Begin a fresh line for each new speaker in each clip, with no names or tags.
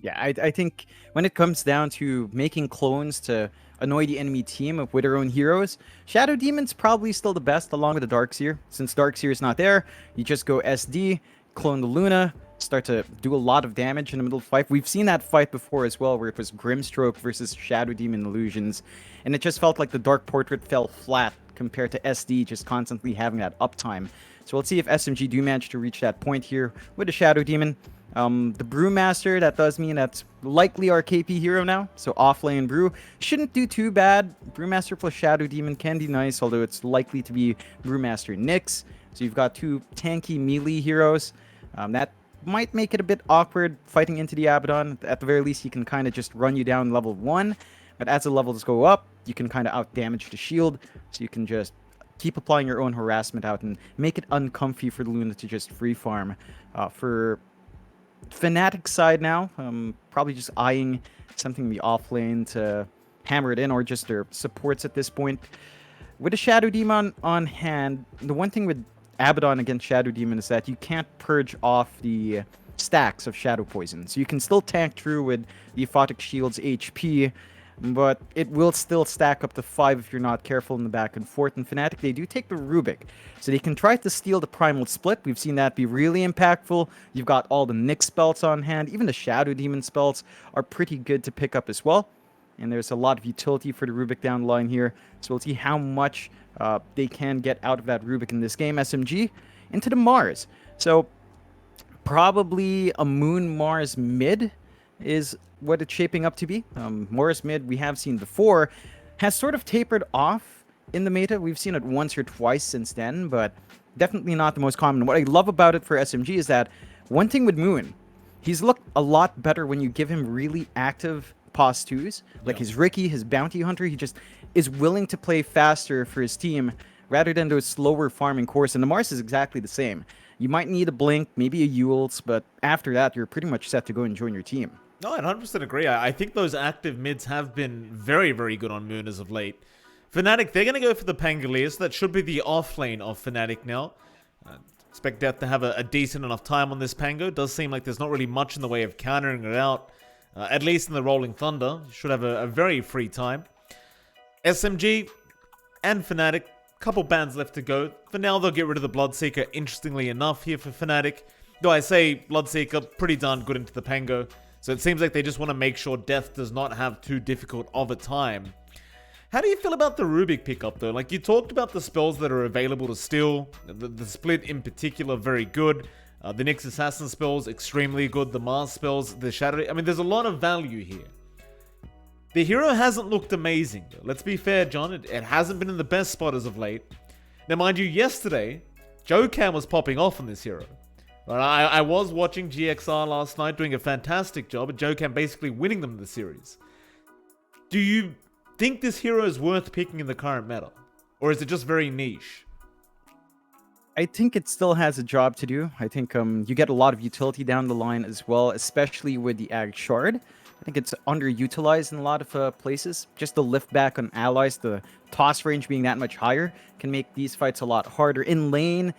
Yeah, I think when it comes down to making clones to annoy the enemy team with their own heroes, Shadow Demon's probably still the best along with the Darkseer. Since Darkseer is not there, you just go SD, clone the Luna, start to do a lot of damage in the middle of the fight. We've seen that fight before as well, where it was Grimstroke versus Shadow Demon Illusions, and it just felt like the Dark Portrait fell flat compared to SD just constantly having that uptime. So let's see if SMG do manage to reach that point here with the Shadow Demon. The Brewmaster, that does mean that's likely our KP hero now. So offlane Brew shouldn't do too bad. Brewmaster plus Shadow Demon can be nice, although it's likely to be Brewmaster Nyx. So you've got two tanky melee heroes. That might make it a bit awkward fighting into the Abaddon. At the very least, he can kind of just run you down level 1. But as the levels go up, you can kind of out-damage the shield. So you can just keep applying your own harassment out and make it uncomfy for the Luna to just free farm. For Fnatic side now, probably just eyeing something in the off lane to hammer it in, or just their supports at this point. With a Shadow Demon on hand, the one thing with Abaddon against Shadow Demon is that you can't purge off the stacks of Shadow Poison. So you can still tank through with the Aphotic Shield's HP, but it will still stack up to 5 if you're not careful in the back and forth. And Fnatic, they do take the Rubik, so they can try to steal the Primal Split. We've seen that be really impactful. You've got all the Nyx spells on hand. Even the Shadow Demon spells are pretty good to pick up as well. And there's a lot of utility for the Rubik down the line here. So we'll see how much they can get out of that Rubik in this game. SMG into the Mars. So probably a Moon Mars mid is what it's shaping up to be. Mars mid, we have seen before, has sort of tapered off in the meta. We've seen it once or twice since then, but definitely not the most common. What I love about it for SMG is that one thing with Moon, he's looked a lot better when you give him really active pos 2s. Like his Ricky, his Bounty Hunter, he just is willing to play faster for his team rather than those slower farming cores. And the Mars is exactly the same. You might need a Blink, maybe a Yules, but after that, you're pretty much set to go and join your team.
No, I 100% agree. I think those active mids have been very, very good on Moon as of late. Fnatic, they're going to go for the Pangolier, so that should be the off lane of Fnatic now. Expect Death to have a decent enough time on this Pango. Does seem like there's not really much in the way of countering it out. At least in the Rolling Thunder. Should have a very free time. SMG and Fnatic, couple bans left to go. For now, they'll get rid of the Bloodseeker, interestingly enough, here for Fnatic. Though I say Bloodseeker, pretty darn good into the Pango. So it seems like they just want to make sure Death does not have too difficult of a time. How do you feel about the Rubik pickup, though? Like, you talked about the spells that are available to steal. The split in particular, very good. The Nyx Assassin spells, extremely good. The Mars spells, the Shadow... I mean, there's a lot of value here. The hero hasn't looked amazing, though. Let's be fair, John. It hasn't been in the best spot as of late. Now, mind you, yesterday, Jokan was popping off on this hero. I was watching GXR last night doing a fantastic job at Jokan basically winning them the series. Do you think this hero is worth picking in the current meta? Or is it just very niche?
I think it still has a job to do. I think you get a lot of utility down the line as well, especially with the Ag Shard. I think it's underutilized in a lot of places. Just the lift back on allies, the toss range being that much higher, can make these fights a lot harder. In lane,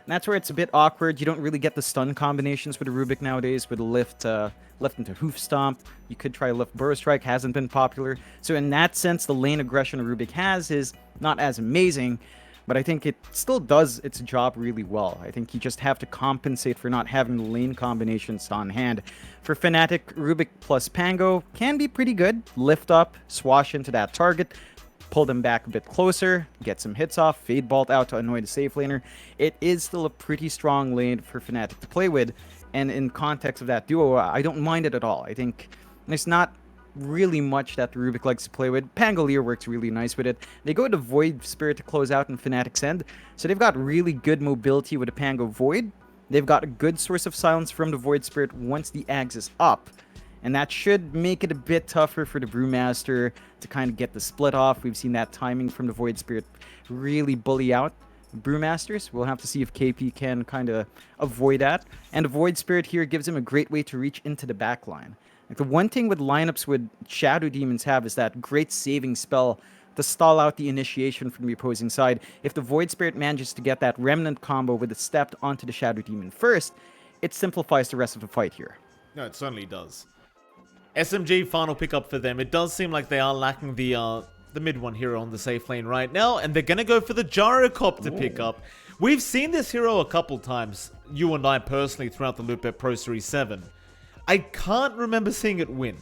that's where it's a bit awkward. You don't really get the stun combinations with the Rubik nowadays, with the lift into Hoof Stomp. You could try lift Burrow Strike, hasn't been popular. So in that sense, the lane aggression Rubik has is not as amazing, but I think it still does its job really well. I think you just have to compensate for not having the lane combinations on hand. For Fnatic, Rubik plus Pango can be pretty good. Lift up, swash into that target, pull them back a bit closer, get some hits off, Fade Bolt out to annoy the safe laner. It is still a pretty strong lane for Fnatic to play with, and in context of that duo, I don't mind it at all. I think there's not really much that the Rubik likes to play with. Pangolier works really nice with it. They go to Void Spirit to close out in Fnatic's end, so they've got really good mobility with the Pango Void. They've got a good source of silence from the Void Spirit once the Ags is up. And that should make it a bit tougher for the Brewmaster to kind of get the split off. We've seen that timing from the Void Spirit really bully out Brewmasters. We'll have to see if KP can kind of avoid that. And the Void Spirit here gives him a great way to reach into the backline. Like, the one thing with lineups with Shadow Demons have is that great saving spell to stall out the initiation from the opposing side. If the Void Spirit manages to get that Remnant combo with a step onto the Shadow Demon first, it simplifies the rest of the fight here.
No, it certainly does. SMG final pickup for them. It does seem like they are lacking the mid one hero on the safe lane right now, and they're gonna go for the gyrocopter pickup. We've seen this hero a couple times, you and I personally, throughout the loop at Pro Series 7. I can't remember seeing it win.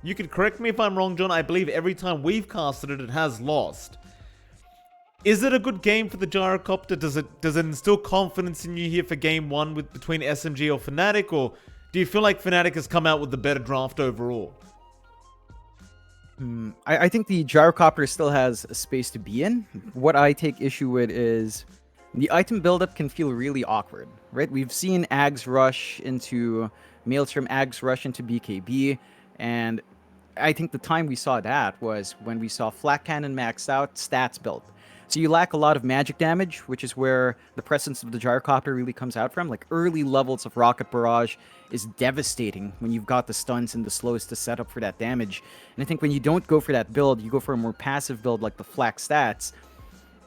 You could correct me if I'm wrong, John. I believe every time we've casted it, it has lost. Is it a good game for the gyrocopter? Does it instill confidence in you here for game one between SMG or Fnatic, or do you feel like Fnatic has come out with the better draft overall?
I think the gyrocopter still has a space to be in. What I take issue with is the item buildup can feel really awkward, right? We've seen Ags rush into Maelstrom, Ags rush into BKB, and I think the time we saw that was when we saw Flak Cannon maxed out, stats built. So you lack a lot of magic damage, which is where the presence of the gyrocopter really comes out from. Like early levels of Rocket Barrage is devastating when you've got the stuns and the slows to set up for that damage. And I think when you don't go for that build, you go for a more passive build like the Flak stats,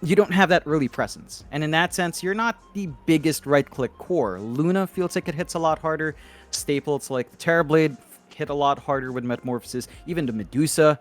you don't have that early presence. And in that sense, you're not the biggest right-click core. Luna feels like it hits a lot harder. Staples like the Terrorblade hit a lot harder with Metamorphosis. Even the Medusa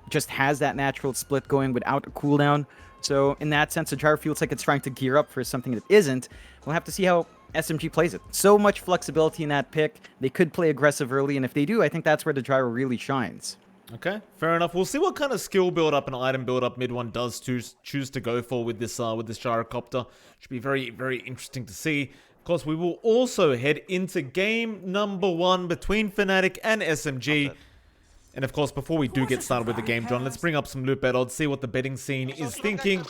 just has that natural split going without a cooldown. So in that sense, the Gyro feels like it's trying to gear up for something that isn't. We'll have to see how SMG plays it. So much flexibility in that pick. They could play aggressive early, and if they do, I think that's where the Gyro really shines.
Okay, fair enough. We'll see what kind of skill build-up and item build-up mid one does choose to go for with this gyrocopter. Should be very, very interesting to see. Of course, we will also head into game number 1 between Fnatic and SMG. And of course, before we do get started with the game, John, let's bring up some loot bet odds, see what the betting scene is thinking.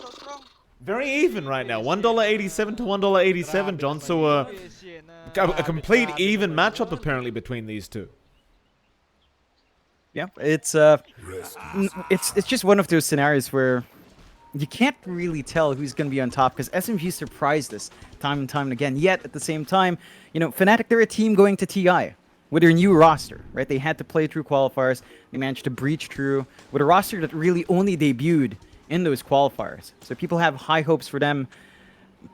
Very even right now, $1.87 to $1.87, John. So a complete even matchup apparently between these two.
Yeah, it's just one of those scenarios where you can't really tell who's going to be on top because SMG surprised us time and time and again. Yet at the same time, you know, Fnatic, they're a team going to TI with their new roster, right? They had to play through qualifiers. They managed to breach through with a roster that really only debuted in those qualifiers. So people have high hopes for them.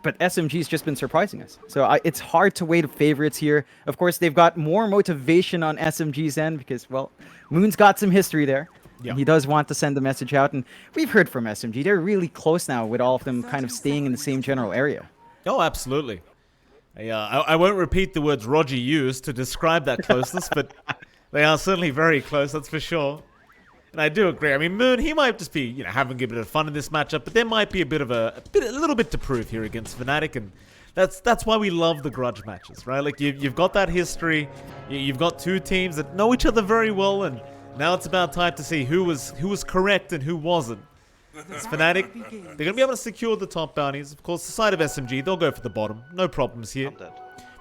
But SMG's just been surprising us. So it's hard to weigh the favorites here. Of course, they've got more motivation on SMG's end because, well, Moon's got some history there. Yeah. He does want to send the message out. And we've heard from SMG. They're really close now with all of them kind of staying in the same general area.
Oh, absolutely. I won't repeat the words Roger used to describe that closeness, but they are certainly very close, that's for sure. And I do agree. I mean, Moon, he might just be, you know, having a bit of fun in this matchup, but there might be a little bit to prove here against Fnatic, and that's why we love the grudge matches, right? Like you've got that history, you've got two teams that know each other very well, and now it's about time to see who was correct and who wasn't. It's Fnatic. They're gonna be able to secure the top bounties. Of course, the side of SMG, they'll go for the bottom. No problems here.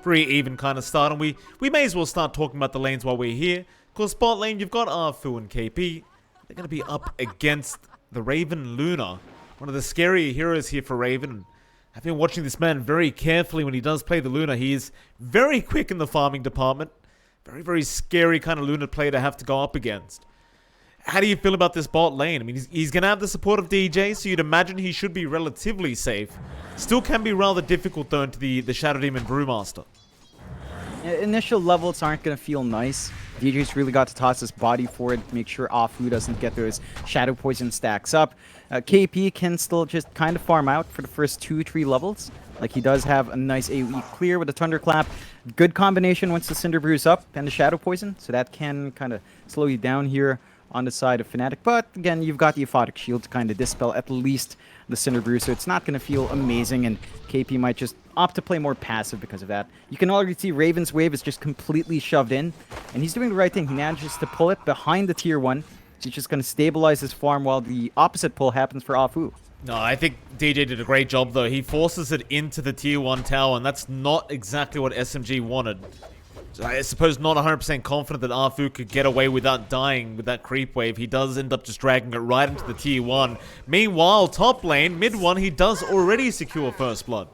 Very even kind of start, and we may as well start talking about the lanes while we're here. Of course, bot lane, you've got Arfu and KP. They're going to be up against the Raven Luna, one of the scarier heroes here for Raven. I've been watching this man very carefully when he does play the Luna. He is very quick in the farming department. Very, very scary kind of Luna player to have to go up against. How do you feel about this bot lane? I mean, he's going to have the support of DJ, so you'd imagine he should be relatively safe. Still can be rather difficult, though, into the Shadow Demon Brewmaster.
Initial levels aren't going to feel nice. DJ's really got to toss his body forward, make sure Afu doesn't get those Shadow Poison stacks up. KP can still just kind of farm out for the first 2-3 levels. Like, he does have a nice AoE clear with a Thunderclap. Good combination once the Cinder Brew's up and the Shadow Poison, so that can kind of slow you down here on the side of Fnatic. But again, you've got the Aphotic Shield to kind of dispel at least the Cinder Brew, so it's not going to feel amazing, and KP might just opt to play more passive because of that. You can already see Raven's wave is just completely shoved in, and he's doing the right thing. He manages to pull it behind the tier 1, so he's just going to stabilize his farm while the opposite pull happens for Afu.
No, I think DJ did a great job, though. He forces it into the tier 1 tower, and that's not exactly what SMG wanted. So I suppose not 100% confident that Afu could get away without dying with that creep wave. He does end up just dragging it right into the tier 1. Meanwhile, top lane, mid 1, he does already secure first blood.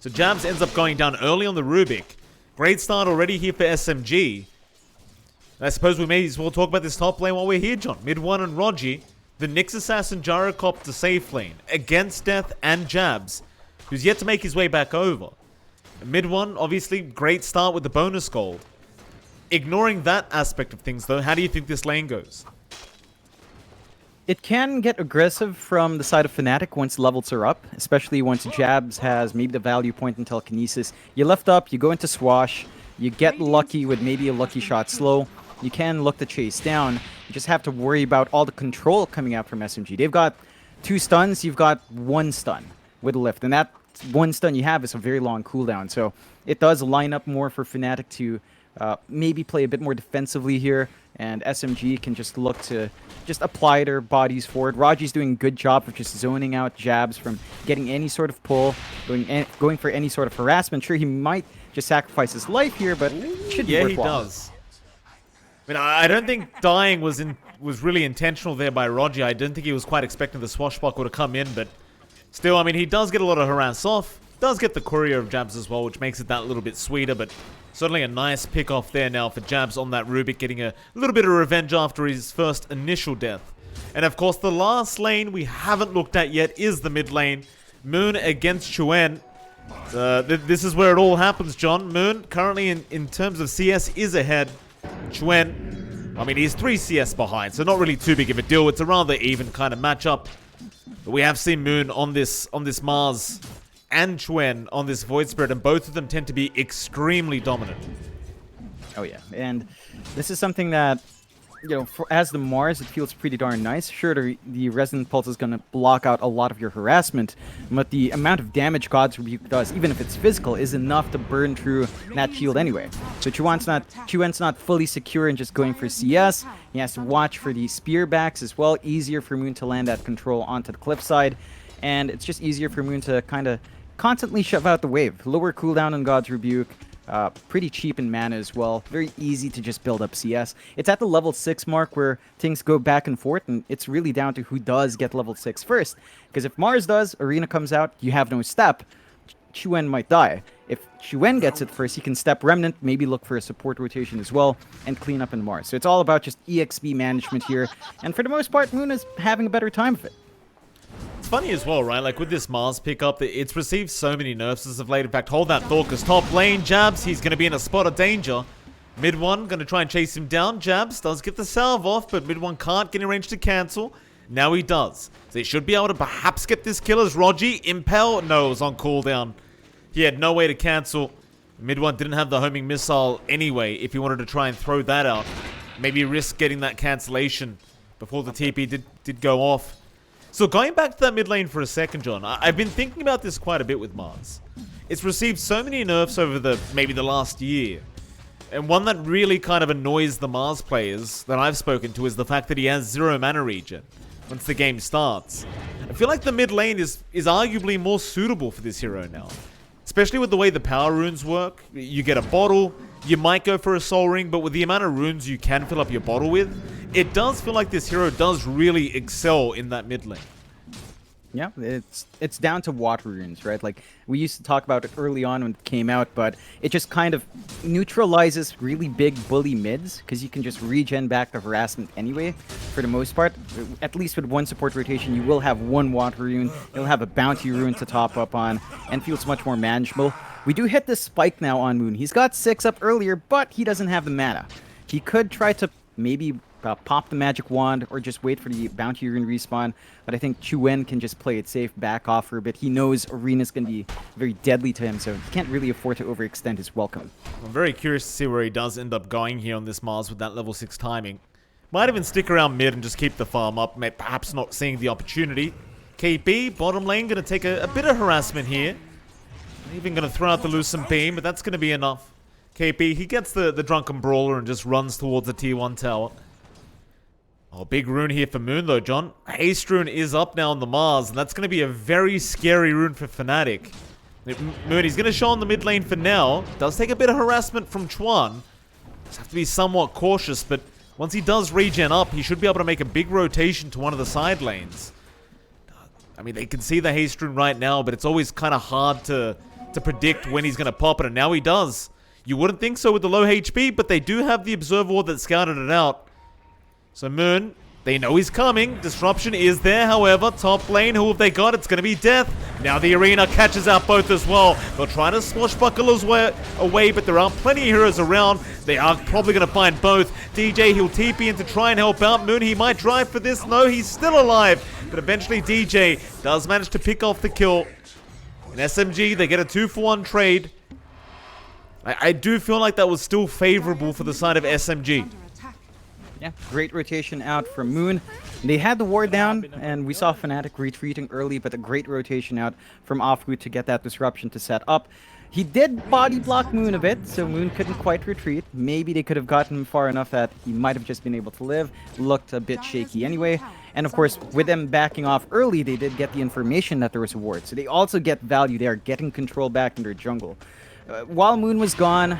So Jabs ends up going down early on the Rubik. Great start already here for SMG. And I suppose we may as well talk about this top lane while we're here, John. Mid 1 and Rogi, the Nyx Assassin Gyrocopter safe lane against Death and Jabs, who's yet to make his way back over. Mid 1, obviously, great start with the bonus gold. Ignoring that aspect of things, though, how do you think this lane goes?
It can get aggressive from the side of Fnatic once levels are up, especially once Jabs has maybe the value point in telekinesis. You lift up, you go into Swash, you get lucky with maybe a lucky shot slow. You can look to chase down. You just have to worry about all the control coming out from SMG. They've got 2 stuns, you've got 1 stun with a lift, and that 1 stun you have is a very long cooldown. So it does line up more for Fnatic to maybe play a bit more defensively here, and SMG can just look to just apply their bodies forward. Raji's doing a good job of just zoning out Jabs from getting any sort of pull, going for any sort of harassment. Sure, he might just sacrifice his life here, but it should be worthwhile.
Yeah, he does. I mean, I don't think dying was really intentional there by Raji. I don't think he was quite expecting the swashbuckle to come in, but still, I mean, he does get a lot of harass off. Does get the courier of Jabs as well, which makes it that little bit sweeter, but certainly a nice pick off there now for Jabs on that Rubik, getting a little bit of revenge after his first initial death. And of course, the last lane we haven't looked at yet is the mid lane. Moon against Chuen. This is where it all happens, John. Moon, currently in terms of CS, is ahead. Chuen, I mean, he's 3 CS behind, so not really too big of a deal. It's a rather even kind of matchup. But we have seen Moon on this Mars and Chuen on this Void Spirit, and both of them tend to be extremely dominant.
Oh yeah, and this is something that, you know, as the Mars, it feels pretty darn nice. Sure, the Resonant Pulse is going to block out a lot of your harassment, but the amount of damage God's Rebuke does, even if it's physical, is enough to burn through that shield anyway. So Chuen's not fully secure in just going for CS. He has to watch for the spear backs as well. Easier for Moon to land that control onto the cliffside, and it's just easier for Moon to kind of constantly shove out the wave. Lower cooldown on God's Rebuke. Pretty cheap in mana as well. Very easy to just build up CS. It's at the level 6 mark where things go back and forth, and it's really down to who does get level 6 first. Because if Mars does, Arena comes out, you have no step, Chuen might die. If Chuen gets it first, he can step Remnant, maybe look for a support rotation as well, and clean up in Mars. So it's all about just EXP management here, and for the most part, Moon is having a better time of it.
It's funny as well, right? Like with this Mars pickup, it's received so many nerfs as of late. In fact, hold that thought, because top lane, Jabs, he's going to be in a spot of danger. Mid one, going to try and chase him down. Jabs does get the salve off, but mid one can't get in range to cancel. Now he does. So he should be able to perhaps get this kill as Rogi. Impel, no, it was on cooldown. He had no way to cancel. Mid one didn't have the homing missile anyway, if he wanted to try and throw that out. Maybe risk getting that cancellation before the TP did go off. So going back to that mid lane for a second, John, I've been thinking about this quite a bit with Mars. It's received so many nerfs over maybe the last year. And one that really kind of annoys the Mars players that I've spoken to is the fact that he has 0 mana regen once the game starts. I feel like the mid lane is arguably more suitable for this hero now. Especially with the way the power runes work. You get a bottle, you might go for a soul ring, but with the amount of runes you can fill up your bottle with, it does feel like this hero does really excel in that mid lane.
Yeah, it's down to water runes, right? Like, we used to talk about it early on when it came out, but it just kind of neutralizes really big bully mids, because you can just regen back the harassment anyway, for the most part. At least with one support rotation, you will have one water rune, you'll have a bounty rune to top up on, and feels much more manageable. We do hit this spike now on Moon. He's got 6 up earlier, but he doesn't have the mana. He could try to maybe pop the magic wand or just wait for the bounty rune respawn, but I think Chuen can just play it safe, back off for a bit. He knows Arena's going to be very deadly to him, so he can't really afford to overextend his welcome.
I'm very curious to see where he does end up going here on this Mars with that level 6 timing. Might even stick around mid and just keep the farm up, perhaps not seeing the opportunity. KP, bottom lane, going to take a bit of harassment here. Even going to throw out the Lucent Beam, but that's going to be enough. KP, he gets the Drunken Brawler and just runs towards the T1 tower. Oh, big rune here for Moon, though, John. Haste rune is up now on the Mars, and that's going to be a very scary rune for Fnatic. Moon, he's going to show on the mid lane for now. Does take a bit of harassment from Chuan. Just have to be somewhat cautious, but once he does regen up, he should be able to make a big rotation to one of the side lanes. I mean, they can see the haste rune right now, but it's always kind of hard to predict when he's going to pop it, and now he does. You wouldn't think so with the low HP, but they do have the Observer Ward that scouted it out. So Moon, they know he's coming. Disruption is there, however. Top lane, who have they got? It's going to be Death. Now the arena catches out both as well. They'll try to swashbuckle away, but there are plenty of heroes around. They are probably going to find both. DJ, he'll TP in to try and help out. Moon, he might drive for this. No, he's still alive. But eventually DJ does manage to pick off the kill. In SMG, they get a 2-for-1 trade. I do feel like that was still favorable for the side of SMG.
Yeah, great rotation out from Moon. They had the ward down, and we saw Fnatic retreating early, but a great rotation out from Offroot to get that disruption to set up. He did body block Moon a bit, so Moon couldn't quite retreat. Maybe they could have gotten him far enough that he might have just been able to live. Looked a bit shaky anyway. And of course, with them backing off early, they did get the information that there was a ward. So they also get value there, getting control back in their jungle. While Moon was gone,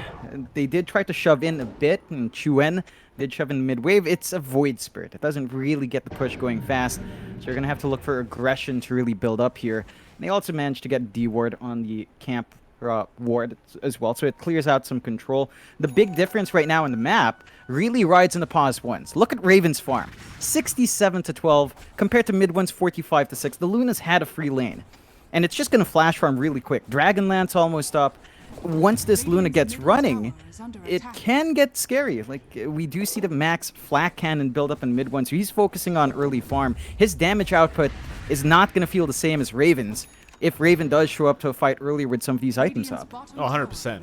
they did try to shove in a bit, and Chuen did shove in mid wave. It's a Void Spirit. It doesn't really get the push going fast, so you're going to have to look for aggression to really build up here. And they also managed to get D-ward on the camp ward as well, so it clears out some control. The big difference right now in the map really rides in the pause ones. Look at Raven's farm, 67-12 compared to mid one's 45-6. The Luna's had a free lane, and it's just going to flash farm really quick. Dragonlance almost up. Once this Luna gets running, it can get scary. Like, we do see the max flak cannon build up in mid one, so he's focusing on early farm. His damage output is not going to feel the same as Raven's if Raven does show up to a fight earlier with some of these items up.
Oh, 100%.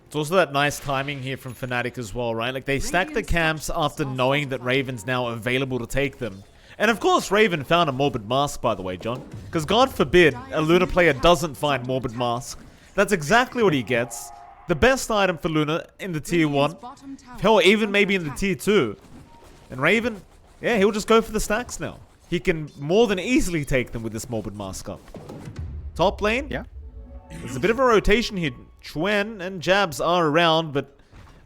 It's also that nice timing here from Fnatic as well, right? Like, they stack the camps after knowing that Raven's now available to take them. And of course, Raven found a Morbid Mask, by the way, John. Because God forbid a Luna player doesn't find Morbid Mask. That's exactly what he gets. The best item for Luna in the tier 1. Hell, even maybe in the tier 2. And Raven, yeah, he'll just go for the stacks now. He can more than easily take them with this Morbid Mask up. Top lane? Yeah. There's a bit of a rotation here. Chuen and Jabs are around, but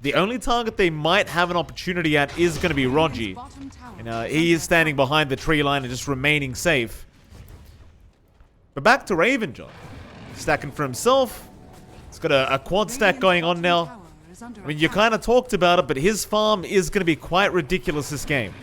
the only target they might have an opportunity at is going to be Rogi. And he is standing behind the tree line and just remaining safe. But back to Raven, John. Stacking for himself. He's got a quad stack going on now. I mean, you kind of talked about it, but his farm is going to be quite ridiculous this game.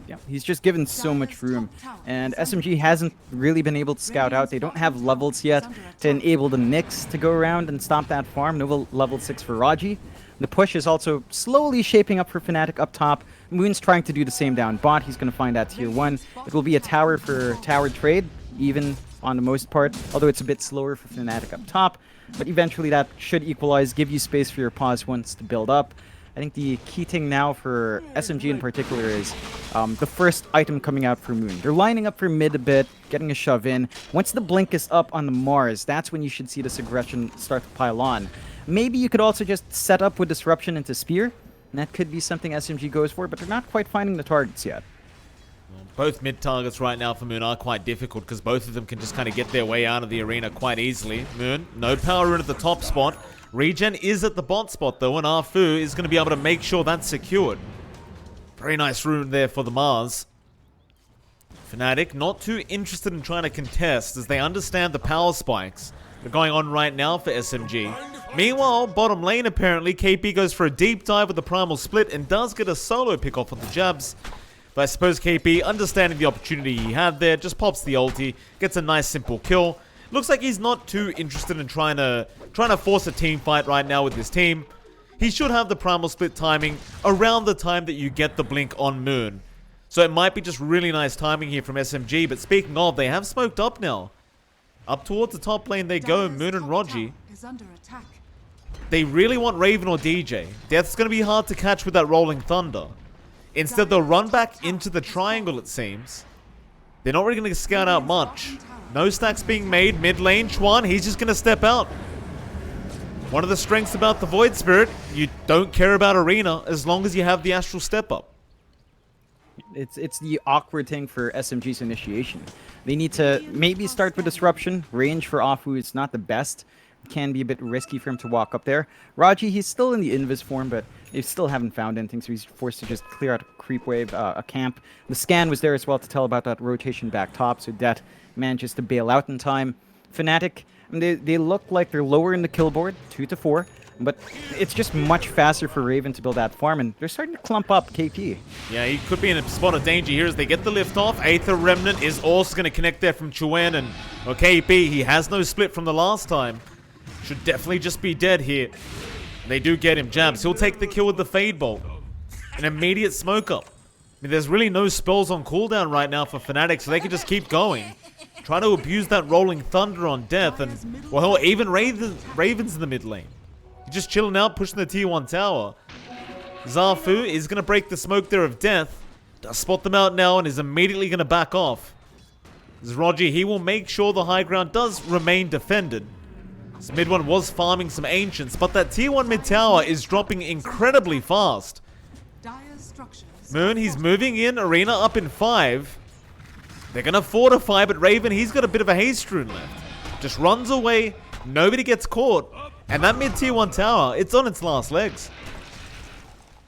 Yeah, he's just given so much room, and SMG hasn't really been able to scout out. They don't have levels yet to enable the Nyx to go around and stop that farm. No level 6 for Raji. The push is also slowly shaping up for Fnatic up top. Moon's trying to do the same down bot. He's going to find that tier 1. It will be a tower for tower trade, even on the most part, although it's a bit slower for Fnatic up top. But eventually that should equalize, give you space for your pause ones to build up. I think the key thing now for SMG in particular is the first item coming out for Moon. They're lining up for mid a bit, getting a shove in. Once the blink is up on the Mars, that's when you should see this aggression start to pile on. Maybe you could also just set up with Disruption into Spear, and that could be something SMG goes for, but they're not quite finding the targets yet.
Both mid targets right now for Moon are quite difficult because both of them can just kind of get their way out of the arena quite easily. Moon, no power rune at the top spot. Regen is at the bot spot though, and Arfu is going to be able to make sure that's secured. Very nice rune there for the Mars. Fnatic not too interested in trying to contest as they understand the power spikes that are going on right now for SMG. Meanwhile, bottom lane apparently, KP goes for a deep dive with the Primal Split and does get a solo pick off on the Jabs. But I suppose KP, understanding the opportunity he had there, just pops the ulti, gets a nice simple kill. Looks like he's not too interested in trying to force a team fight right now with his team. He should have the Primal Split timing around the time that you get the blink on Moon. So it might be just really nice timing here from SMG. But speaking of, they have smoked up now. Up towards the top lane they go, Moon and Rogi. They really want Raven or DJ. Death's going to be hard to catch with that Rolling Thunder. Instead, they'll run back into the triangle, it seems. They're not really going to scout out much. No stacks being made. Mid lane, Chuan, he's just going to step out. One of the strengths about the Void Spirit, you don't care about arena as long as you have the Astral Step Up.
It's the awkward thing for SMG's initiation. They need to maybe start with Disruption. Range for Afu is not the best. It can be a bit risky for him to walk up there. Raji, he's still in the Invis form, but they still haven't found anything, so he's forced to just clear out a creep wave, a camp. The scan was there as well to tell about that rotation back top, so Det manages to bail out in time. Fnatic, they look like they're lower in the kill board, 2-4. But it's just much faster for Raven to build that farm, and they're starting to clump up KP.
Yeah, he could be in a spot of danger here as they get the lift off. Aether Remnant is also going to connect there from Chuen, and KP, he has no split from the last time. Should definitely just be dead here. They do get him. Jabs, he'll take the kill with the Fade Bolt. An immediate smoke up. I mean, there's really no spells on cooldown right now for Fnatic, so they can just keep going. Try to abuse that Rolling Thunder on Death, and, well, hell, even Raven's in the mid lane. Just chilling out, pushing the tier 1 tower. Zafu is going to break the smoke there of Death. Does spot them out now and is immediately going to back off. As Roger, he will make sure the high ground does remain defended. This mid one was farming some Ancients, but that tier 1 mid tower is dropping incredibly fast. Moon, he's moving in, Arena up in 5. They're going to fortify, but Raven, he's got a bit of a haste rune left. Just runs away, nobody gets caught. And that mid tier 1 tower, it's on its last legs.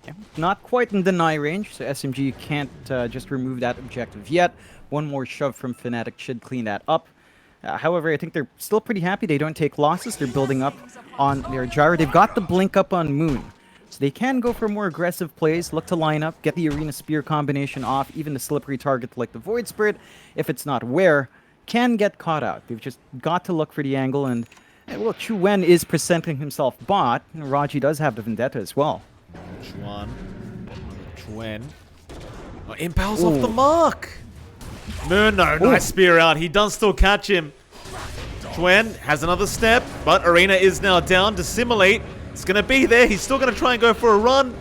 Yeah, not quite in deny range, so SMG can't just remove that objective yet. One more shove from Fnatic should clean that up. However, I think they're still pretty happy. They don't take losses. They're building up on their gyro. They've got the blink up on Moon. So they can go for more aggressive plays, look to line up, get the Arena Spear combination off. Even the slippery target like the Void Spirit, if it's not aware, can get caught out. They've just got to look for the angle, and well, Chuen is presenting himself bot. Raji does have the Vendetta as well.
Chuen. Oh, impels off the mark. No, nice spear out. He does still catch him. Chuen has another step, but Arena is now down. Dissimulate. It's going to be there. He's still going to try and go for a run.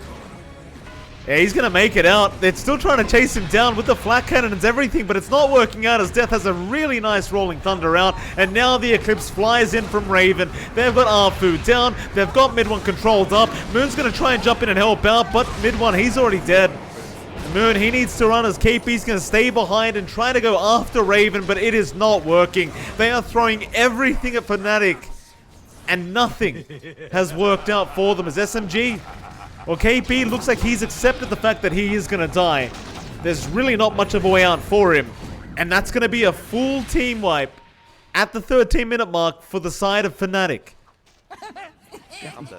Yeah, he's going to make it out. They're still trying to chase him down with the flak cannon and everything, but it's not working out as Death has a really nice Rolling Thunder out. And now the Eclipse flies in from Raven. They've got Arfu down. They've got mid one controlled up. Moon's going to try and jump in and help out, but mid one, he's already dead. Moon, he needs to run as KP's going to stay behind and try to go after Raven, but it is not working. They are throwing everything at Fnatic, and nothing has worked out for them as SMG. Well, KP looks like he's accepted the fact that he is going to die. There's really not much of a way out for him. And that's going to be a full team wipe at the 13-minute mark for the side of Fnatic.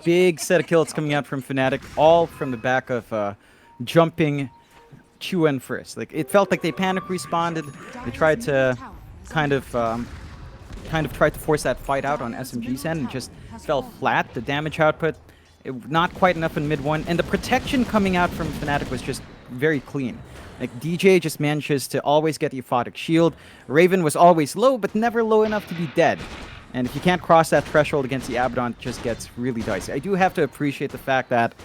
Big set of kills coming out from Fnatic, all from the back of jumping Chuen first. Like, it felt like they panic responded. They tried to kind of tried to force that fight out on SMG's end and just fell flat. The damage output, not quite enough in mid one, and the protection coming out from Fnatic was just very clean. Like, DJ just manages to always get the aphotic shield. Raven was always low, but never low enough to be dead. And if you can't cross that threshold against the Abaddon, it just gets really dicey. I do have to appreciate the fact that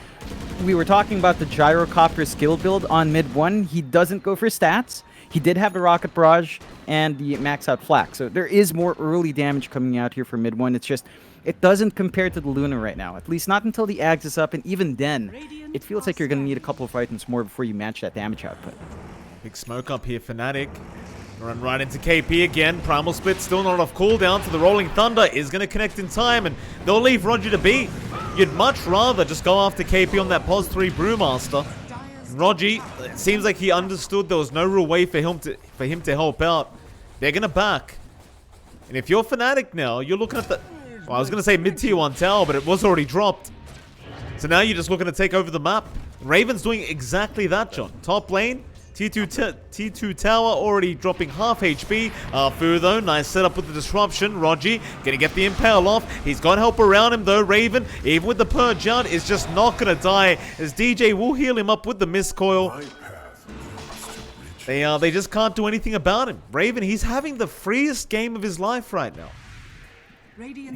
we were talking about the Gyrocopter skill build on mid one. He doesn't go for stats. He did have the Rocket Barrage and the max out flak. So there is more early damage coming out here for mid one. It's just, it doesn't compare to the Luna right now. At least not until the Ags is up. And even then, it feels like you're going to need a couple of items more before you match that damage output.
Big smoke up here, Fnatic. Run right into KP again. Primal Split still not off cooldown, so the Rolling Thunder is going to connect in time, and they'll leave Roger to be. You'd much rather just go after KP on that Pos 3 Brewmaster. Roger, it seems like he understood there was no real way for him to help out. They're going to back. And if you're Fnatic now, you're looking at the... Well, I was going to say mid-tier 1 tower, but it was already dropped. So now you're just looking to take over the map. Raven's doing exactly that, John. Top lane, T2 tower already dropping half HP. Fu though, nice setup with the disruption. Roger gonna get the impale off. He's got help around him though. Raven, even with the purge out, is just not gonna die as DJ will heal him up with the miscoil. They just can't do anything about him. Raven, he's having the freest game of his life right now.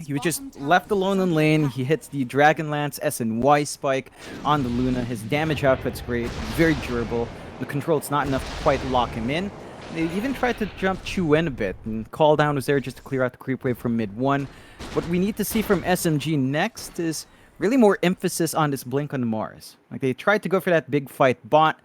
He was just left alone in lane. He hits the Dragonlance SNY spike on the Luna. His damage output's great, very durable. The control's not enough to quite lock him in. They even tried to jump Chuen a bit, and Call Down was there just to clear out the creep wave from mid one. What we need to see from SMG next is really more emphasis on this blink on the Mars. Like, they tried to go for that big fight bot.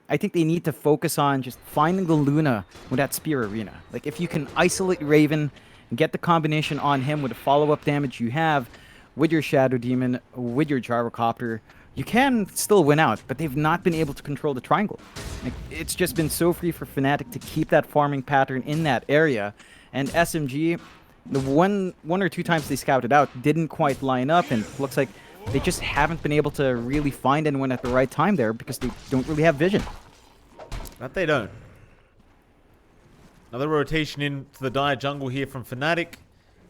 I think they need to focus on just finding the Luna with that Spear Arena. Like, if you can isolate Raven and get the combination on him with the follow-up damage you have with your Shadow Demon, with your Gyrocopter, you can still win out, but they've not been able to control the triangle. Like, it's just been so free for Fnatic to keep that farming pattern in that area, and SMG, the one or two times they scouted out, didn't quite line up, and looks like They just haven't been able to really find anyone at the right time there because they don't really have vision.
That they don't. Another rotation into the dire jungle here from Fnatic.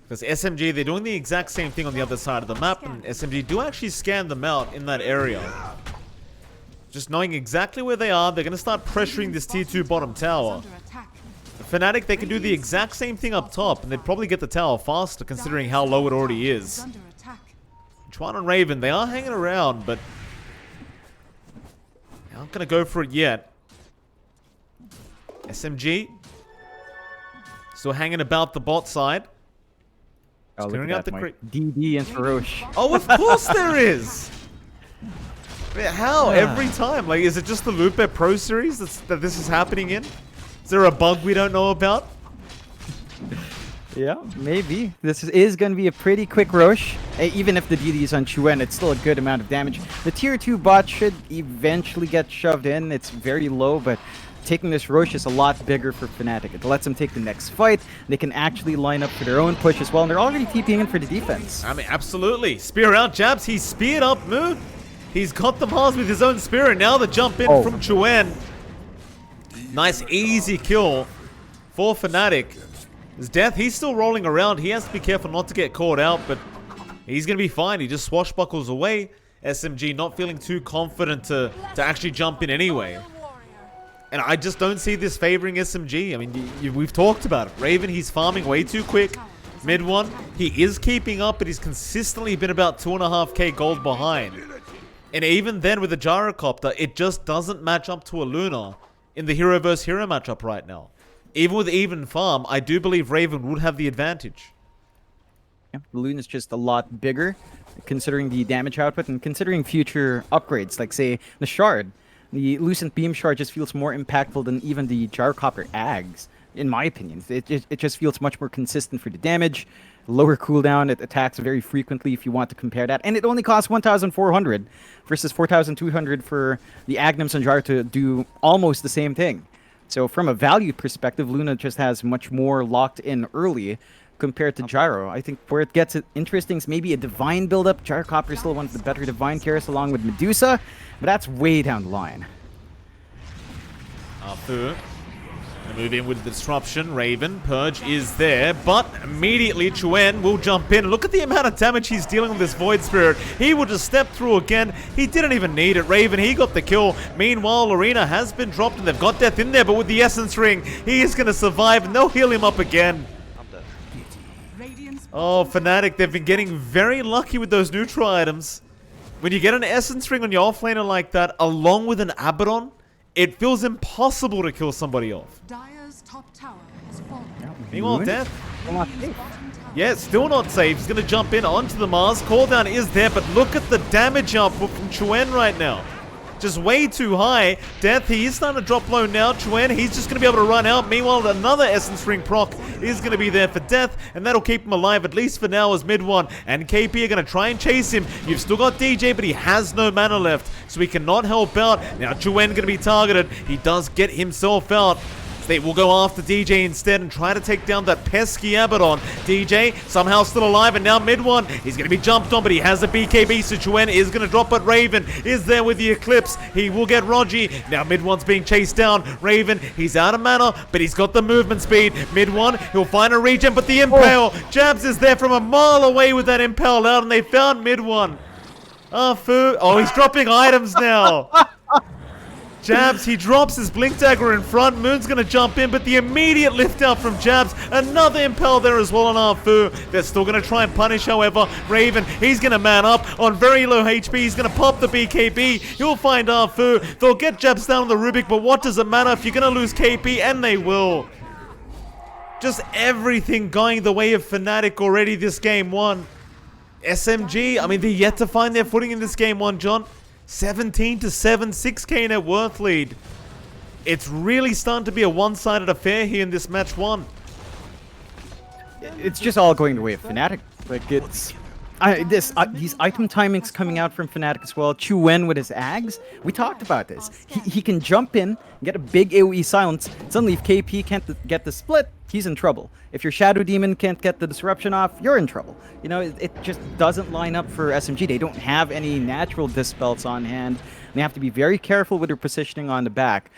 Because SMG, they're doing the exact same thing on the other side of the map. And SMG do actually scan them out in that area. Just knowing exactly where they are, they're going to start pressuring this tier 2 bottom tower. Fnatic, they can do the exact same thing up top. And they'd probably get the tower faster considering how low it already is. Chuan and Raven, they are hanging around, but they aren't going to go for it yet. SMG still hanging about the bot side.
Oh,
clearing out the
DD and Rosh.
Oh, of course there is! How? Every time? Like, is it just the Lupe Pro Series that this is happening in? Is there a bug we don't know about?
Yeah, maybe. This is going to be a pretty quick Rosh. Even if the DD is on Chuan, it's still a good amount of damage. The tier 2 bot should eventually get shoved in. It's very low, but taking this Rosh is a lot bigger for Fnatic. It lets them take the next fight. They can actually line up for their own push as well, and they're already TPing in for the defense.
I mean, absolutely. Spear out, Jabs. He's speared up Moon. He's got the Mars with his own spear, and now the jump in from Chuan. Nice, easy kill for Fnatic. His death, he's still rolling around. He has to be careful not to get caught out, but he's going to be fine. He just swashbuckles away. SMG not feeling too confident to actually jump in anyway. And I just don't see this favoring SMG. I mean, we've talked about it. Raven, he's farming way too quick. Mid one, he is keeping up, but he's consistently been about 2.5k gold behind. And even then with the Gyrocopter, it just doesn't match up to a Luna in the hero versus hero matchup right now. Even with even farm, I do believe Raven would have the advantage.
Yeah, the Luna is just a lot bigger, considering the damage output and considering future upgrades, like say the Shard. The Lucent Beam Shard just feels more impactful than even the Gyrocopter Ags, in my opinion. It just feels much more consistent for the damage, lower cooldown, it attacks very frequently if you want to compare that, and it only costs 1,400 versus 4,200 for the Agnums and Jar to do almost the same thing. So from a value perspective, Luna just has much more locked in early compared to Gyro. I think where it gets interesting is maybe a Divine build-up. Gyrocopter is still one of the better Divine carries along with Medusa, but that's way down the line.
Arthur, gonna move in with the disruption. Raven, Purge is there, but immediately Chuan will jump in. Look at the amount of damage he's dealing with this Void Spirit. He will just step through again. He didn't even need it. Raven, he got the kill. Meanwhile, Arena has been dropped and they've got Death in there, but with the Essence Ring, he is gonna survive and they'll heal him up again. Oh, Fnatic, they've been getting very lucky with those neutral items. When you get an Essence Ring on your offlaner like that, along with an Abaddon, it feels impossible to kill somebody off.
Dire's top tower has fallen.
Meanwhile, Death. Yeah, still not safe. He's going to jump in onto the Mars. Cooldown is there, but look at the damage output from Chuan right now. Just way too high. Death, he is starting to drop low now. Chuan, he's just going to be able to run out. Meanwhile, another Essence Ring proc is going to be there for Death, and that'll keep him alive, at least for now, as mid one. And KP are going to try and chase him. You've still got DJ, but he has no mana left, so he cannot help out. Now, Chuan going to be targeted. He does get himself out. They will go after DJ instead and try to take down that pesky Abaddon. DJ somehow still alive, and now mid one. He's going to be jumped on, but he has a BKB, so Chuan is going to drop, but Raven is there with the Eclipse. He will get Rogi. Now mid one's being chased down. Raven, he's out of mana, but he's got the movement speed. Mid one, he'll find a regen, but the Impale. Jabs is there from a mile away with that Impale out, and they found mid one. Oh, he's dropping items now. Jabs, he drops his Blink Dagger in front. Moon's going to jump in, but the immediate lift out from Jabs. Another Impel there as well on Arfu. They're still going to try and punish, however. Raven, he's going to man up on very low HP. He's going to pop the BKB. He'll find Arfu. They'll get Jabs down on the Rubik, but what does it matter if you're going to lose KP? And they will. Just everything going the way of Fnatic already this game one. SMG, I mean, they're yet to find their footing in this game one, John. 17-7, 6k net worth lead. It's really starting to be a one-sided affair here in this match one.
It's just all going the way of Fnatic. Like, it's... These item timings coming out from Fnatic as well. Wen with his Ags. We talked about this. He can jump in, get a big AoE silence. Suddenly, if KP can't get the split, he's in trouble. If your Shadow Demon can't get the disruption off, you're in trouble. You know, it just doesn't line up for SMG. They don't have any natural dispels on hand. They have to be very careful with their positioning on the back.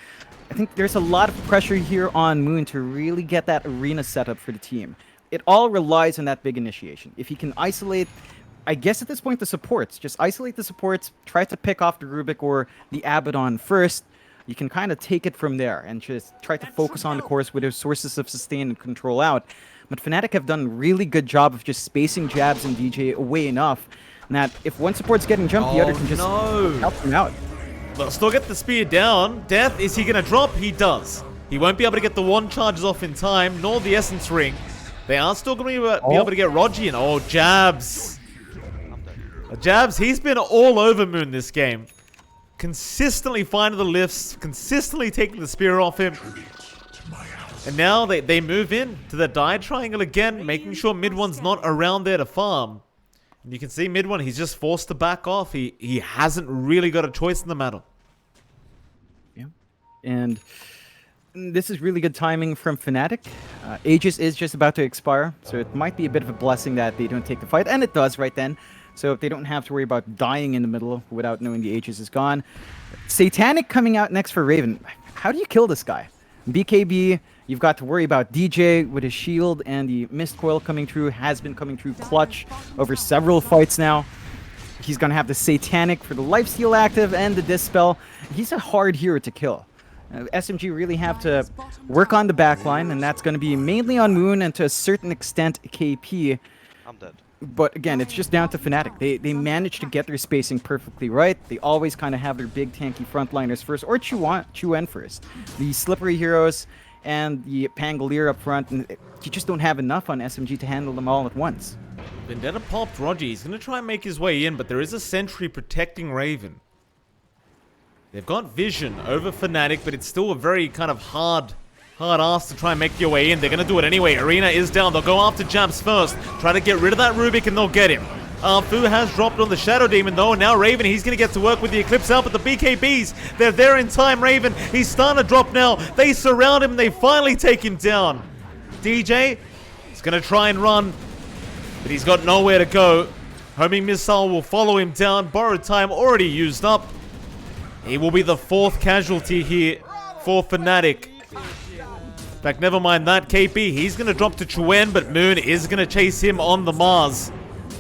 I think there's a lot of pressure here on Moon to really get that arena set up for the team. It all relies on that big initiation. If he can isolate, I guess at this point, the supports. Just isolate the supports, try to pick off the Rubik or the Abaddon first. You can kind of take it from there and just try to focus on the course with their sources of sustain and control out. But Fnatic have done a really good job of just spacing jabs and DJ away enough that if one support's getting jumped, the other can just help them out.
They'll still get the spear down. Death, is he going to drop? He does. He won't be able to get the wand charges off in time, nor the essence ring. They are still going to be able to get Rogi in. Oh, jabs. Jabs, he's been all over Moon this game. Consistently finding the lifts, consistently taking the spear off him. And now they move in to the die triangle again, making sure mid one's not around there to farm. And you can see mid one, he's just forced to back off. He hasn't really got a choice in the matter.
Yeah. And this is really good timing from Fnatic. Aegis is just about to expire, so it might be a bit of a blessing that they don't take the fight, and it does right then. So if they don't have to worry about dying in the middle without knowing the Aegis is gone. Satanic coming out next for Raven. How do you kill this guy? BKB, you've got to worry about DJ with his shield, and the Mist Coil coming through has been coming through clutch over several fights now. He's going to have the Satanic for the lifesteal active and the Dispel. He's a hard hero to kill. SMG really have to work on the backline, and that's going to be mainly on Moon and to a certain extent KP.
I'm dead.
But again, it's just down to Fnatic. They manage to get their spacing perfectly right. They always kind of have their big tanky frontliners first, or Wen first. The slippery heroes and the Pangolier up front, and you just don't have enough on SMG to handle them all at once.
Vendetta popped Rogi. He's going to try and make his way in, but there is a sentry protecting Raven. They've got vision over Fnatic, but it's still a very kind of hard ass to try and make your way in. They're going to do it anyway. Arena is down. They'll go after Jabs first. Try to get rid of that Rubik and they'll get him. Fu has dropped on the Shadow Demon though. Now Raven, he's going to get to work with the Eclipse out, but the BKBs, they're there in time. Raven, he's starting to drop now. They surround him and they finally take him down. DJ is going to try and run, but he's got nowhere to go. Homing Missile will follow him down. Borrowed time already used up. He will be the fourth casualty here for Fnatic. In fact, never mind that. KP, he's going to drop to Wen, but Moon is going to chase him on the Mars.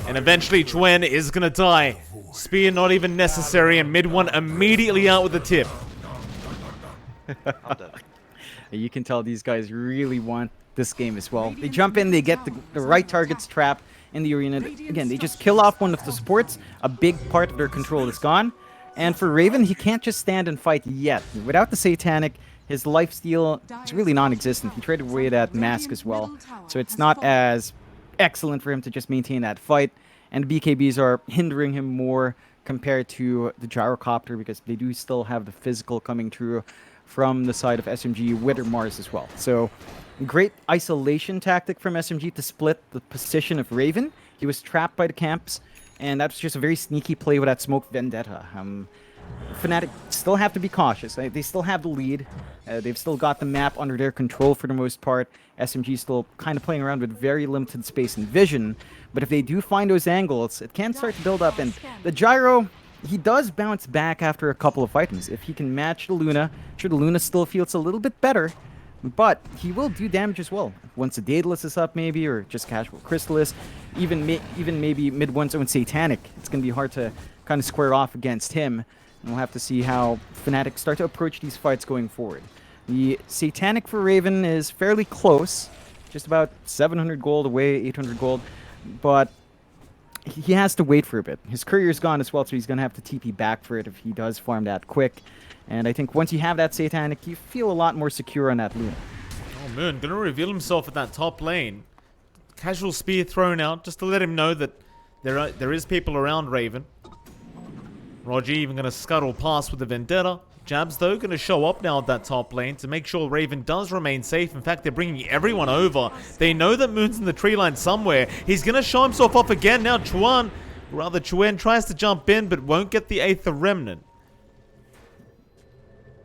And eventually, Wen is going to die. Spear not even necessary, and mid one immediately out with the tip.
You can tell these guys really want this game as well. They jump in, they get the right targets trapped in the arena. Again, they just kill off one of the supports. A big part of their control is gone. And for Raven, he can't just stand and fight yet. Without the Satanic, his lifesteal is really non-existent. He traded away that mask as well. So it's not as excellent for him to just maintain that fight. And the BKBs are hindering him more compared to the Gyrocopter because they do still have the physical coming through from the side of SMG with their Mars as well. So great isolation tactic from SMG to split the position of Raven. He was trapped by the camps. And that's just a very sneaky play with that Smoke Vendetta. Fnatic still have to be cautious. They still have the lead. They've still got the map under their control for the most part. SMG still kind of playing around with very limited space and vision. But if they do find those angles, it can start to build up. And the Gyro, he does bounce back after a couple of items. If he can match the Luna, sure, the Luna still feels a little bit better. But he will do damage as well. Once the Daedalus is up maybe, or just casual Crystallis, even maybe mid one's own Satanic, it's going to be hard to kind of square off against him. And we'll have to see how Fnatic start to approach these fights going forward. The Satanic for Raven is fairly close, just about 700 gold away, 800 gold, but he has to wait for a bit. His courier's gone as well, so he's going to have to TP back for it if he does farm that quick. And I think once you have that Satanic, you feel a lot more secure on that Luna.
Oh, Moon going to reveal himself at that top lane. Casual spear thrown out just to let him know that there is people around Raven. Rogi even going to scuttle past with the Vendetta. Jabs, though, going to show up now at that top lane to make sure Raven does remain safe. In fact, they're bringing everyone over. They know that Moon's in the tree line somewhere. He's going to show himself off again. Now Chuen tries to jump in, but won't get the Aether Remnant.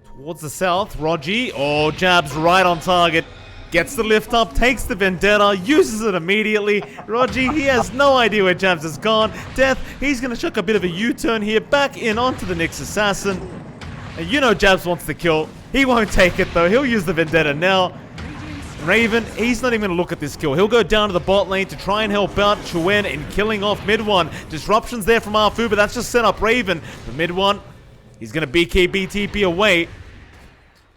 Towards the south, Rogi. Oh, Jabs right on target. Gets the lift up, takes the Vendetta, uses it immediately. Rogi, he has no idea where Jabs has gone. Death, he's going to chuck a bit of a U-turn here, back in onto the Nyx Assassin. And you know Jabs wants the kill. He won't take it though, he'll use the Vendetta now. Raven, he's not even going to look at this kill. He'll go down to the bot lane to try and help out Chuen in killing off mid one. Disruptions there from Arfu, but that's just set up Raven. The mid one, he's going to BKB TP away.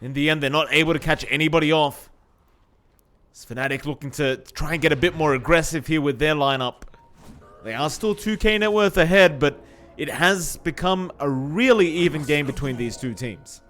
In the end, they're not able to catch anybody off. Fnatic looking to try and get a bit more aggressive here with their lineup. They are still 2k net worth ahead, but it has become a really even game between these two teams.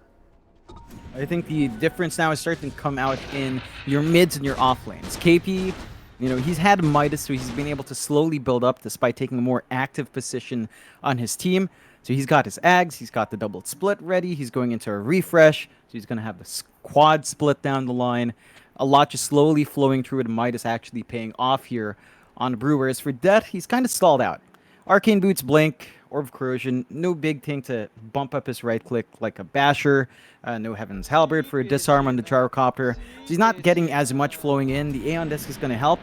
I think the difference now is starting to come out in your mids and your off lanes. KP, you know, he's had Midas, so he's been able to slowly build up despite taking a more active position on his team. So he's got his Ags, he's got the double split ready, he's going into a refresh, so he's going to have the quad split down the line. A lot just slowly flowing through it, and Midas actually paying off here on Brewers. For Death, he's kind of stalled out. Arcane Boots, Blink, Orb of Corrosion, no big thing to bump up his right click like a Basher. No Heaven's Halberd for a disarm on the Gyrocopter. So he's not getting as much flowing in. The Aeon Disc is going to help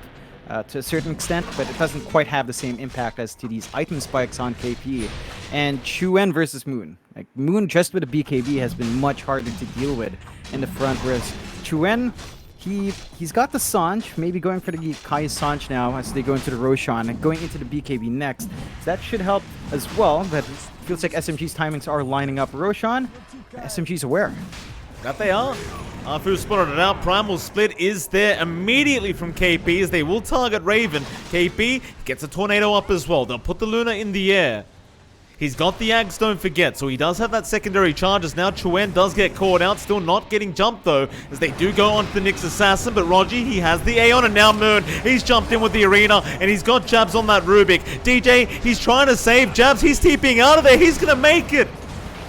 to a certain extent, but it doesn't quite have the same impact as to these item spikes on KP. And Chuen versus Moon. Like Moon just with a BKB has been much harder to deal with in the front, whereas Chuen, he's got the Sanj, maybe going for the Kai Sanj now as they go into the Roshan and going into the BKB next. So that should help as well, but it feels like SMG's timings are lining up. Roshan, SMG's aware.
That they are. Arfu spotted it out. Primal Split is there immediately from KP as they will target Raven. KP gets a Tornado up as well. They'll put the Luna in the air. He's got the Ags, don't forget, so he does have that secondary charge as now Chuen does get caught out, still not getting jumped though, as they do go onto the Nyx Assassin, but Rogi, he has the Aeon, and now Moon, he's jumped in with the Arena, and he's got Jabs on that Rubik. DJ, he's trying to save Jabs, he's TPing out of there, he's gonna make it!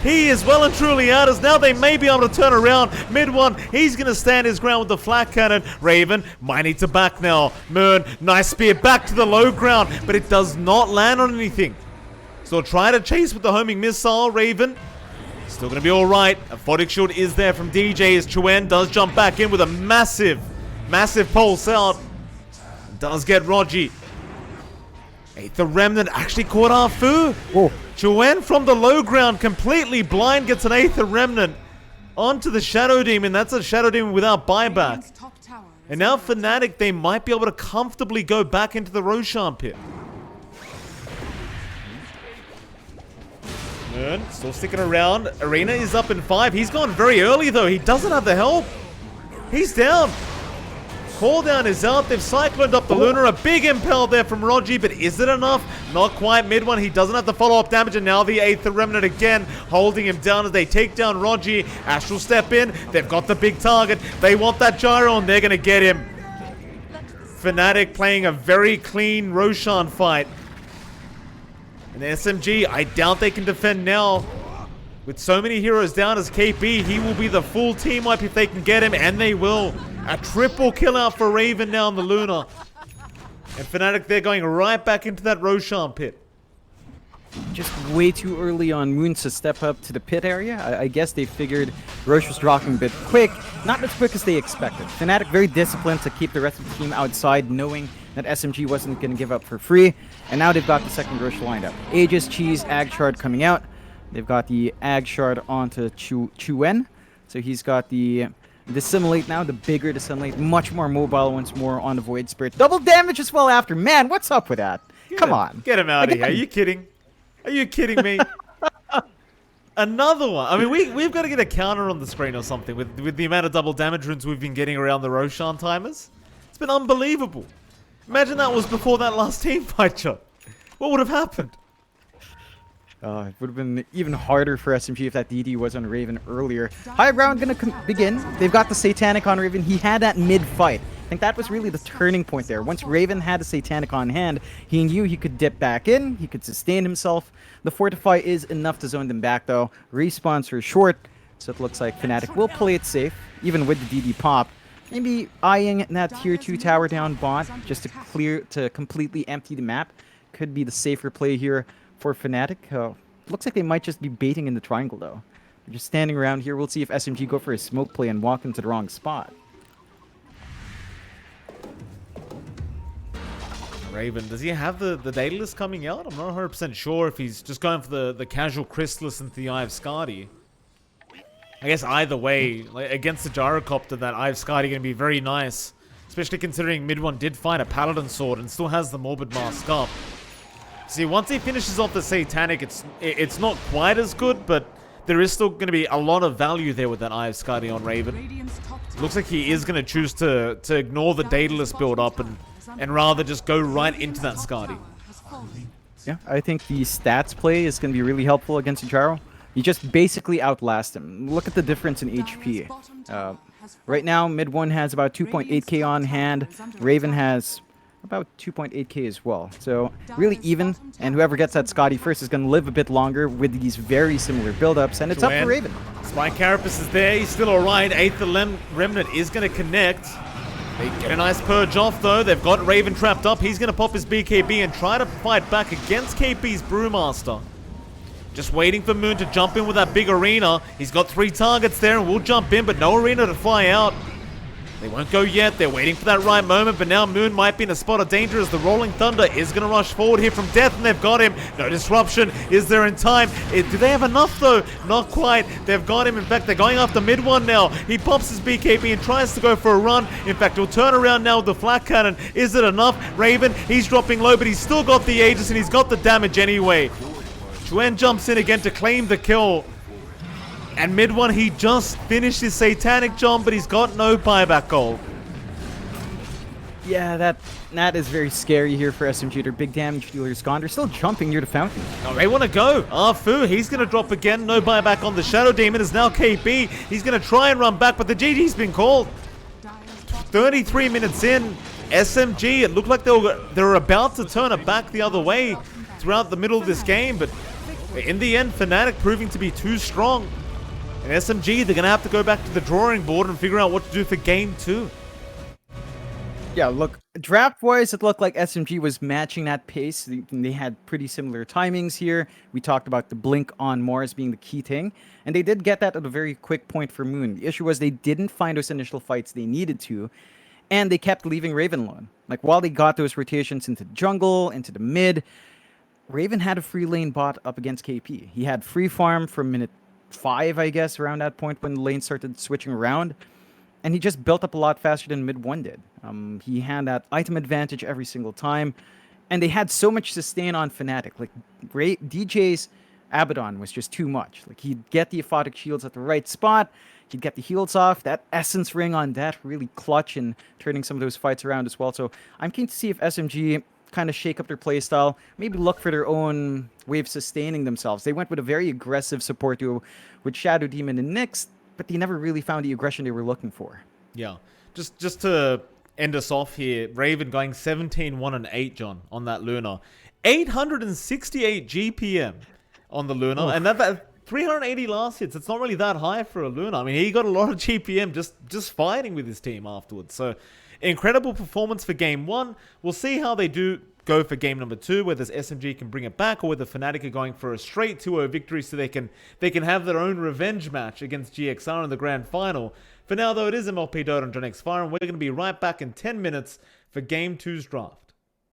He is well and truly out, as now they may be able to turn around. Mid one, he's going to stand his ground with the flat cannon. Raven might need to back now. Moon, nice spear back to the low ground, but it does not land on anything. So try to chase with the homing missile. Raven, still going to be alright. A Photic Shield is there from DJ as Chuen does jump back in with a massive pulse out. Does get Rogi. The Remnant actually caught Arfu.
Oh.
Chuen from the low ground, completely blind, gets an Aether Remnant onto the Shadow Demon. That's a Shadow Demon without buyback. And now Fnatic, they might be able to comfortably go back into the Roshan pit. Moon still sticking around. Arena is up in 5. He's gone very early though. He doesn't have the help. He's down. Call down is out. They've cycloned up the Luna. A big impel there from Rogi, but is it enough? Not quite. Mid one, he doesn't have the follow-up damage, and now the Aether Remnant again holding him down as they take down Rogi. Astral step in. They've got the big target. They want that gyro, and they're going to get him. Fnatic playing a very clean Roshan fight. And SMG, I doubt they can defend now. With so many heroes down as KP, he will be the full team wipe if they can get him, and they will. A triple kill out for Raven now on the Luna. And Fnatic, they're going right back into that Roshan pit.
Just way too early on Moon to step up to the pit area. I guess they figured Roche was dropping a bit quick. Not as quick as they expected. Fnatic very disciplined to keep the rest of the team outside, knowing that SMG wasn't going to give up for free. And now they've got the second Roche lined up. Aegis, Cheese, Ag Shard coming out. They've got the Ag Shard onto Chuen. So he's got the Dissimulate now, the bigger Dissimulate, much more mobile once more on the Void Spirit. Double damage as well after. Man, what's up with that? Come on.
Get him out of here. Are you kidding? Are you kidding me? Another one. I mean, we've got to get a counter on the screen or something with the amount of double damage runes we've been getting around the Roshan timers. It's been unbelievable. Imagine that was before that last team fight shot. What would have happened?
It would have been even harder for SMG if that DD was on Raven earlier. High ground gonna begin. They've got the Satanic on Raven. He had that mid-fight. I think that was really the turning point there. Once Raven had the Satanic on hand, he knew he could dip back in. He could sustain himself. The Fortify is enough to zone them back, though. Respawns are short. So it looks like Fnatic will play it safe, even with the DD pop. Maybe eyeing that tier 2 tower down bot just to completely empty the map could be the safer play here for Fnatic. Looks like they might just be baiting in the triangle though. They're just standing around here. We'll see if SMG go for a smoke play and walk into the wrong spot.
Raven, does he have the Daedalus coming out? I'm not 100% sure if he's just going for the casual Chrysalis into the Eye of Skadi. I guess either way, like, against the Gyrocopter, that Eye of Skadi going to be very nice. Especially considering mid one did find a Paladin Sword and still has the Morbid Mask up. See, once he finishes off the Satanic, it's not quite as good, but there is still going to be a lot of value there with that Eye of Skadi on Raven. Looks like he is going to choose to ignore the Daedalus build up and rather just go right into that Skadi.
Yeah, I think the stats play is going to be really helpful against Jaro. You just basically outlast him. Look at the difference in HP. Right now, mid one has about 2.8k on hand. Raven has about 2.8k as well. So really even, and whoever gets that Skadi first is going to live a bit longer with these very similar build-ups, and it's up to Raven.
Spike Carapace is there. He's still alright. Eighth Remnant is going to connect. They get a nice purge off though. They've got Raven trapped up. He's going to pop his BKB and try to fight back against KP's Brewmaster. Just waiting for Moon to jump in with that big arena. He's got 3 targets there and will jump in, but no arena to fly out. They won't go yet. They're waiting for that right moment, but now Moon might be in a spot of danger as the Rolling Thunder is going to rush forward here from Death, and they've got him. No disruption. Is there in time? Do they have enough, though? Not quite. They've got him. In fact, they're going after mid one now. He pops his BKB and tries to go for a run. In fact, he'll turn around now with the Flak Cannon. Is it enough? Raven, he's dropping low, but he's still got the Aegis, and he's got the damage anyway. Chuen jumps in again to claim the kill. And mid one, he just finished his Satanic jump, but he's got no buyback gold.
Yeah, that is very scary here for SMG. Their big damage dealer's gone. They're still jumping near the fountain.
Oh, they want to go. Fu, he's going to drop again. No buyback on the Shadow Demon. Is now KP. He's going to try and run back, but the GG's been called. 33 minutes in. SMG, it looked like they were about to turn it back the other way throughout the middle of this game, but in the end, Fnatic proving to be too strong. And SMG, they're going to have to go back to the drawing board and figure out what to do for game 2.
Yeah, look, draft-wise, it looked like SMG was matching that pace. They had pretty similar timings here. We talked about the blink on Mars being the key thing, and they did get that at a very quick point for Moon. The issue was they didn't find those initial fights they needed to, and they kept leaving Raven alone. Like, while they got those rotations into the jungle, into the mid, Raven had a free lane bot up against KP. He had free farm from minute 5, I guess, around that point when the lane started switching around. And he just built up a lot faster than mid 1 did. He had that item advantage every single time. And they had so much sustain on Fnatic. Like, DJ's Abaddon was just too much. Like, he'd get the aphotic shields at the right spot. He'd get the heals off. That Essence Ring on that really clutch in turning some of those fights around as well. So I'm keen to see if SMG kind of shake up their playstyle, maybe look for their own way of sustaining themselves. They went with a very aggressive support duo with Shadow Demon and Nyx, but they never really found the aggression they were looking for.
Yeah. Just to end us off here, Raven going 17, 1, and 8, John, on that Luna. 868 GPM on the Luna, and that 380 last hits. It's not really that high for a Luna. I mean, he got a lot of GPM just fighting with his team afterwards. So, incredible performance for game 1. We'll see how they do go for game number 2, whether SMG can bring it back or whether Fnatic are going for a straight 2-0 victory so they can have their own revenge match against GXR in the grand final. For now, though, it is MLP johnxfire, and we're going to be right back in 10 minutes for game 2's draft.